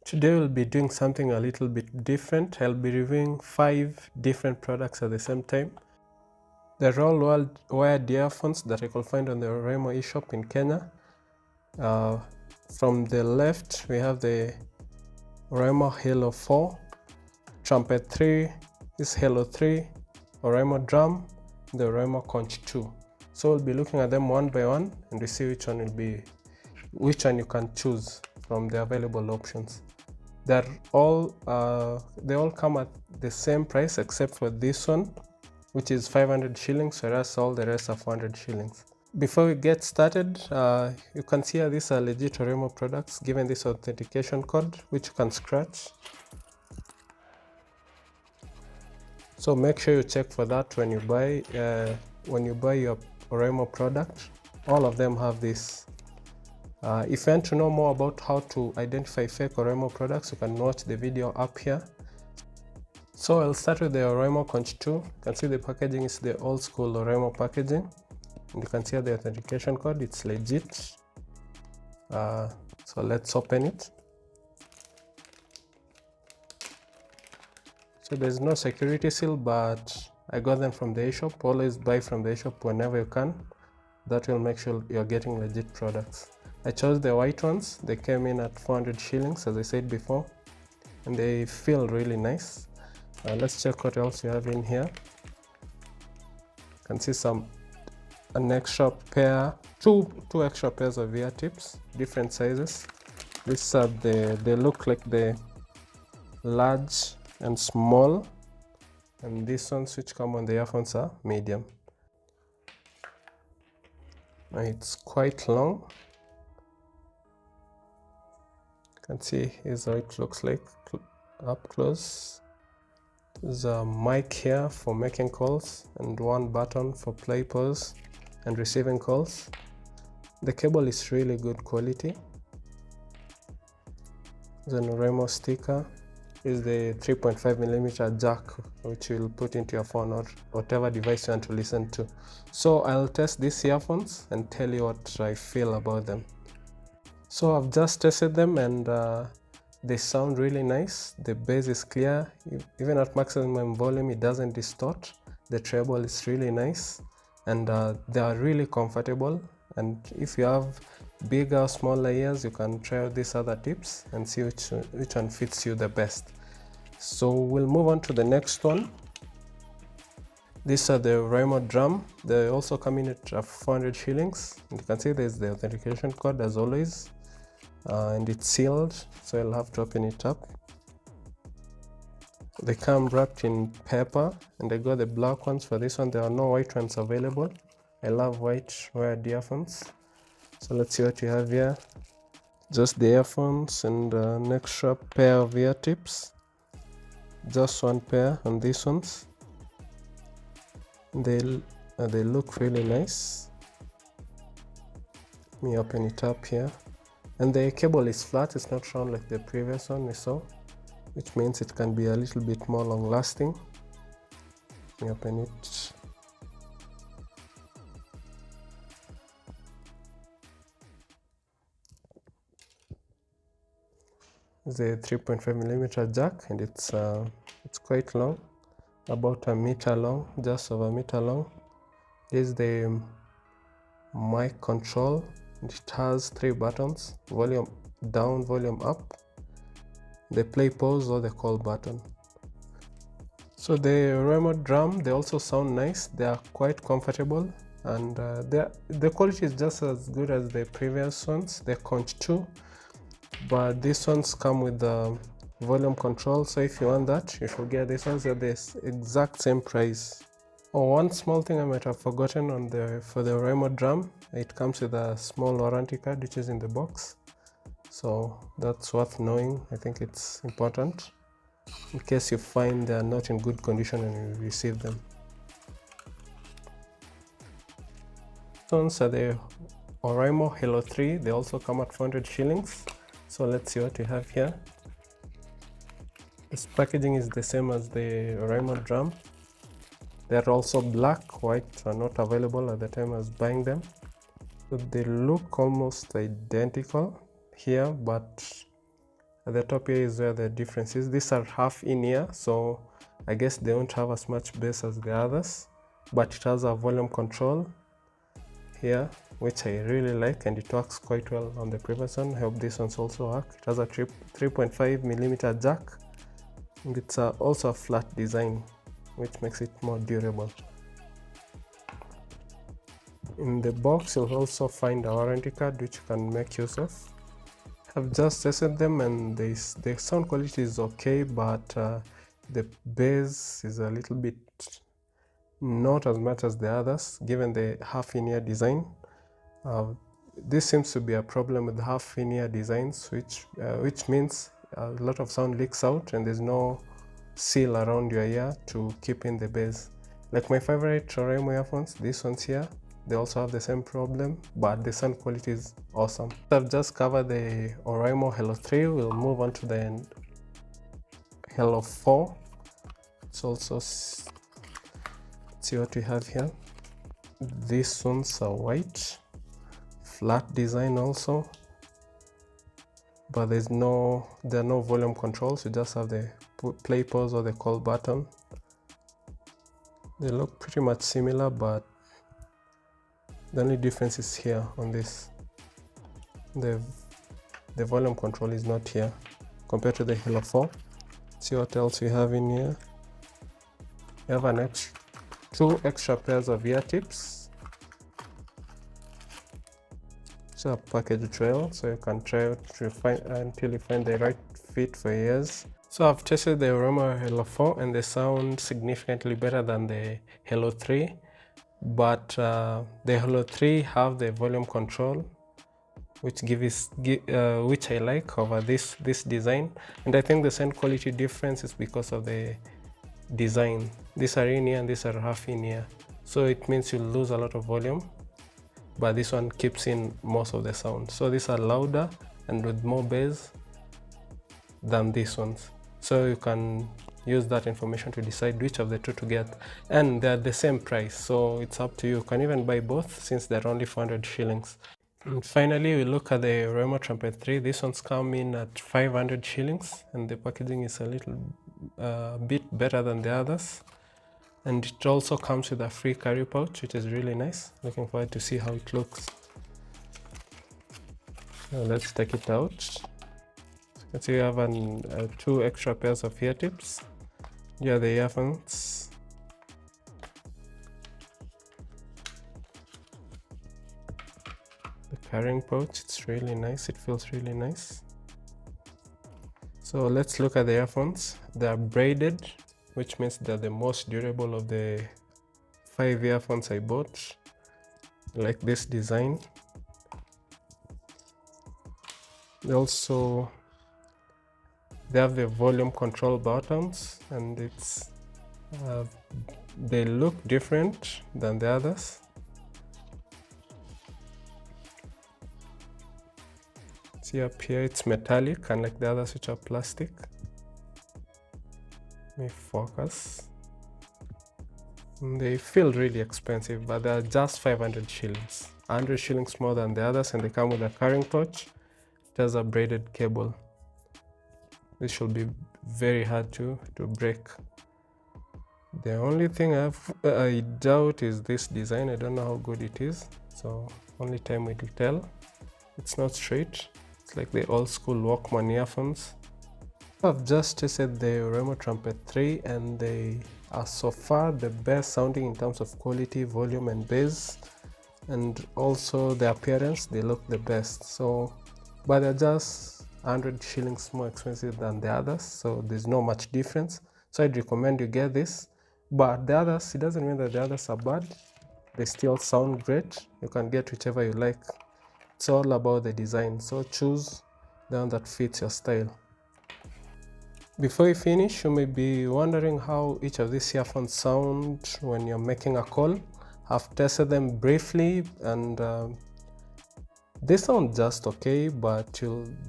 Today we'll be doing something a little bit different. I'll be reviewing 5 different products at the same time. They're all wired earphones that I could find on the Oraimo E-shop in Kenya. From the left we have the Oraimo Halo 4, Trumpet 3, this Halo 3, Oraimo Drum, the Oraimo Conch 2. So we'll be looking at them one by one and we see which one you can choose from the available options. They all come at the same price except for this one, which is 500 shillings, whereas all the rest are 400 shillings. Before we get started, you can see these are legit Oraimo products given this authentication code, which you can scratch. So make sure you check for that when you buy your Oraimo product. All of them have this. If you want to know more about how to identify fake Oraimo products, you can watch the video up here. So I'll start with the Oraimo Conch 2. You can see the packaging is the old school Oraimo packaging. And you can see the authentication code, it's legit. So let's open it. So there's no security seal, but I got them from the e-shop. Always buy from the e-shop whenever you can. That will make sure you're getting legit products. I chose the white ones. They came in at 400 shillings, as I said before, and they feel really nice. Let's check what else you have in here. You can see an extra pair, two extra pairs of ear tips, different sizes. These are they look like the large and small, and these ones which come on the earphones are medium. It's quite long. You can see here's how it looks like up close. There's a mic here for making calls and one button for play, pause and receiving calls. The cable is really good quality. There's an Oraimo sticker. Is the 3.5mm jack, which you'll put into your phone or whatever device you want to listen to. So I'll test these earphones and tell you what I feel about them. So I've just tested them and they sound really nice. The bass is clear. Even at maximum volume, it doesn't distort. The treble is really nice, and they are really comfortable. And if you have bigger or smaller ears, you can try out these other tips and see which one fits you the best. So we'll move on to the next one. These are the Oraimo Drum. They also come in at 400 shillings. And you can see there's the authentication code as always. And it's sealed, so I'll have to open it up. They come wrapped in paper, and I got the black ones for this one. There are no white ones available. I love white wired earphones. So let's see what you have here. Just the earphones and an extra pair of ear tips. Just one pair on these ones. They look really nice. Let me open it up here. And the cable is flat, it's not round like the previous one we saw, which means it can be a little bit more long lasting. Let me open it. The 3.5mm jack, and it's quite long, about a meter long, just over a meter long. This is the mic control. It has 3 buttons: volume down, volume up, the play, pause, or the call button. So the Oraimo Drum, they also sound nice. They are quite comfortable, and the quality is just as good as the previous ones, the Conch 2, but these ones come with the volume control. So if you want that, you should get these ones at the exact same price. Oh, one small thing I might have forgotten for the Oraimo Drum, it comes with a small warranty card which is in the box. So that's worth knowing. I think it's important in case you find they are not in good condition and you receive them. These are the Oraimo Halo 3. They also come at 400 shillings. So let's see what we have here. This packaging is the same as the Oraimo Drum. They're also black. White are not available at the time I was buying them. So they look almost identical here, but At the top here is where the difference is. These are half in ear, so I guess they won't have as much bass as the others, but it has a volume control here, which I really like, and it works quite well on the previous one. I hope this one's also work. It has a 3.5mm jack, and it's also a flat design, which makes it more durable. In the box you'll also find a warranty card which you can make use of. I've just tested them, and the sound quality is okay, but the bass is a little bit not as much as the others, given the half in ear design. This seems to be a problem with half in ear designs, which means a lot of sound leaks out and there's no seal around your ear to keep in the bass. Like my favorite Oraimo earphones, these ones here, they also have the same problem, but the sound quality is awesome. I've just covered the Oraimo Halo 3. We'll move on to the Halo 4. Let's also see what we have here. These ones are white, flat design also, but there are no volume controls. You just have the play, pause, or the call button. They look pretty much similar, but the only difference is here on this. The volume control is not here compared to the Halo 4. See what else we have in here. We have two extra pairs of ear tips. It's a package trail, so you can try to find until you find the right fit for your ears. So I've tested the Oraimo Halo 4 and they sound significantly better than the Halo 3. But the Halo 3 have the volume control, which which I like over this design, and I think the sound quality difference is because of the design. These are in ear and these are half in ear, so it means you lose a lot of volume, but this one keeps in most of the sound. So these are louder and with more bass than these ones, so you can use that information to decide which of the two to get, and they're the same price, so it's up to you. You can even buy both since they're only 400 shillings. And finally, we look at the Oraimo Trumpet 3. These ones come in at 500 shillings, and the packaging is a little bit better than the others, and it also comes with a free carry pouch, which is really nice. Looking forward to see how it looks. So let's take it out. Let's see, you have two extra pairs of ear tips. Here are the earphones. The carrying pouch, it's really nice. It feels really nice. So let's look at the earphones. They are braided, which means they're the most durable of the 5 earphones I bought. I like this design. They have the volume control buttons, and they look different than the others. See up here, it's metallic, unlike the others which are plastic. Let me focus. They feel really expensive, but they're just 500 shillings. 100 shillings more than the others, and they come with a carrying pouch. It has a braided cable. This should be very hard to break. The only thing I doubt is this design. I don't know how good it is, so only time will tell. It's not straight. It's like the old school Walkman earphones. I've just tested the Oraimo Trumpet 3, and they are so far the best sounding in terms of quality, volume and bass, and also the appearance. They look the best. So, but they're just 100 shillings more expensive than the others, so there's no much difference. So I'd recommend you get this. But the others, it doesn't mean that the others are bad. They still sound great. You can get whichever you like. It's all about the design, so choose the one that fits your style. Before you finish, you may be wondering how each of these earphones sound when you're making a call. I've tested them briefly, and they sound just okay, but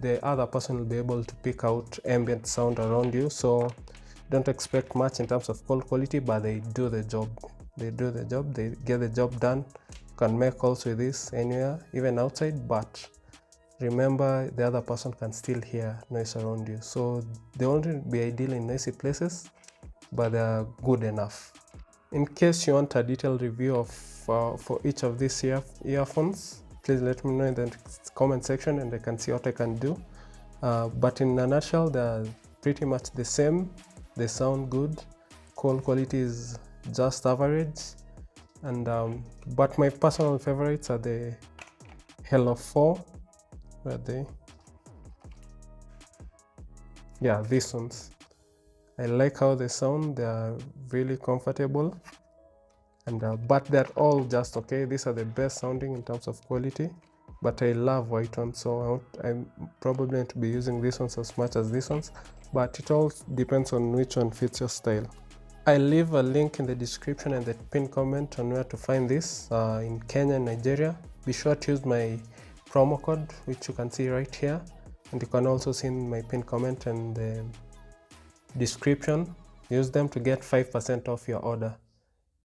the other person will be able to pick out ambient sound around you, so don't expect much in terms of call quality, but they do the job. They get the job done. You can make calls with this anywhere, even outside, but remember the other person can still hear noise around you. So they won't be ideal in noisy places, but they are good enough. In case you want a detailed review of for each of these earphones, please let me know in the comment section and I can see what I can do. But in a nutshell, they're pretty much the same. They sound good. Call quality is just average, and but my personal favorites are the Halo 4. Where are they? Yeah, these ones. I like how they sound. They are really comfortable, and but they're all just okay. These are the best sounding in terms of quality, but I love white ones, so I'm probably going to be using these ones as much as these ones, but it all depends on which one fits your style. I'll leave a link in the description and the pinned comment on where to find this in Kenya and Nigeria. Be sure to use my promo code, which you can see right here, and you can also see in my pinned comment and the description. Use them to get 5% off your order.